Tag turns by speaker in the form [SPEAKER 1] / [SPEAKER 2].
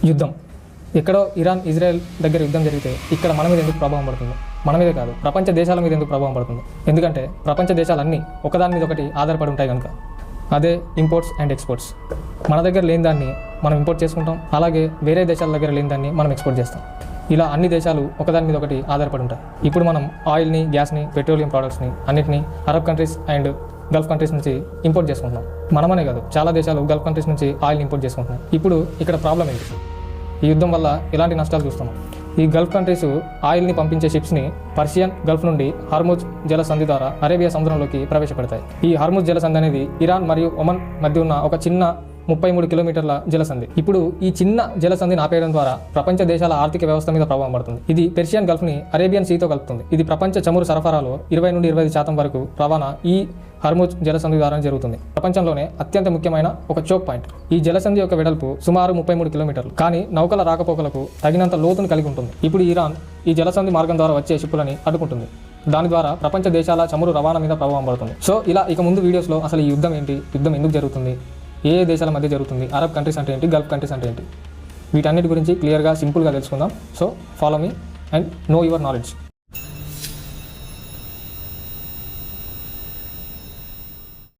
[SPEAKER 1] యుద్ధం ఎక్కడో Iran Israel దగ్గర యుద్ధం జరిగితే ఇక్కడ మన మీద ఎందుకు ప్రభావం పడుతుంది? మన మీదే కాదు, ప్రపంచ దేశాల మీద ఎందుకు ప్రభావం పడుతుంది? ఎందుకంటే ప్రపంచ దేశాలన్నీ ఒకదాని మీద ఒకటి ఆధారపడి ఉంటాయి కనుక. అదే ఇంపోర్ట్స్ అండ్ ఎక్స్పోర్ట్స్. మన దగ్గర లేని దాన్ని మనం ఇంపోర్ట్ చేసుకుంటాం, అలాగే వేరే దేశాల దగ్గర లేని దాన్ని మనం ఎక్స్పోర్ట్ చేస్తాం. ఇలా అన్ని దేశాలు ఒకదాని మీద ఒకటి ఆధారపడి ఉంటాయి. ఇప్పుడు మనం ఆయిల్ని, గ్యాస్ని, పెట్రోలియం ప్రోడక్ట్స్ని అన్నిటినీ Arab countries and Gulf countries నుంచి ఇంపోర్ట్ చేసుకుంటున్నాం. మనమనే కాదు, చాలా దేశాలు గల్ఫ్ కంట్రీస్ నుంచి ఆయిల్ని ఇంపోర్ట్ చేసుకుంటున్నాయి. ఇప్పుడు ఇక్కడ ప్రాబ్లం ఏంటి? ఈ యుద్ధం వల్ల ఎలాంటి నష్టాలు చూస్తున్నాం? ఈ గల్ఫ్ కంట్రీస్ ఆయిల్ని పంపించే షిప్స్ని పర్షియన్ గల్ఫ్ నుండి హర్ముజ్ జలసంధి ద్వారా అరేబియా సముద్రంలోకి ప్రవేశపెడతాయి. ఈ హర్ముజ్ జలసంధి అనేది ఇరాన్ మరియు ఒమన్ మధ్య ఉన్న ఒక చిన్న 33 కిలోమీటర్ల జలసంధి. ఇప్పుడు ఈ చిన్న జలసంధిని ఆపేయడం ద్వారా ప్రపంచ దేశాల ఆర్థిక వ్యవస్థ మీద ప్రభావం పడుతుంది. ఇది పెర్షియన్ గల్ఫ్ని అరేబియన్ సీతో కలుపుతుంది. ఇది ప్రపంచ చమురు సరఫరాలో 20 నుండి 25% వరకు రవాణా ఈ హర్ముజ్ జలసంధి ద్వారా జరుగుతుంది. ప్రపంచంలోనే అత్యంత ముఖ్యమైన ఒక చోక్ పాయింట్. ఈ జలసంధి యొక్క వెడల్పు సుమారు 33 కిలోమీటర్లు, కానీ నౌకల రాకపోకలకు తగినంత లోతును కలిగి ఉంటుంది. ఇప్పుడు ఇరాన్ ఈ జలసంధి మార్గం ద్వారా వచ్చే షిప్పులని అడ్డుకుంటుంది. దాని ద్వారా ప్రపంచ దేశాల చమురు రవాణా మీద ప్రభావం పడుతుంది. సో ఇలా ఇక ముందు వీడియోస్లో అసలు ఈ యుద్ధం ఏంటి, యుద్ధం ఎందుకు జరుగుతుంది, ఏ దేశాల మధ్య జరుగుతుంది, అరబ్ కంట్రీస్ అంటే ఏంటి, గల్ఫ్ కంట్రీస్ అంటే ఏంటి, వీటన్నిటి గురించి క్లియర్గా సింపుల్గా తెలుసుకుందాం. So follow me and know your knowledge.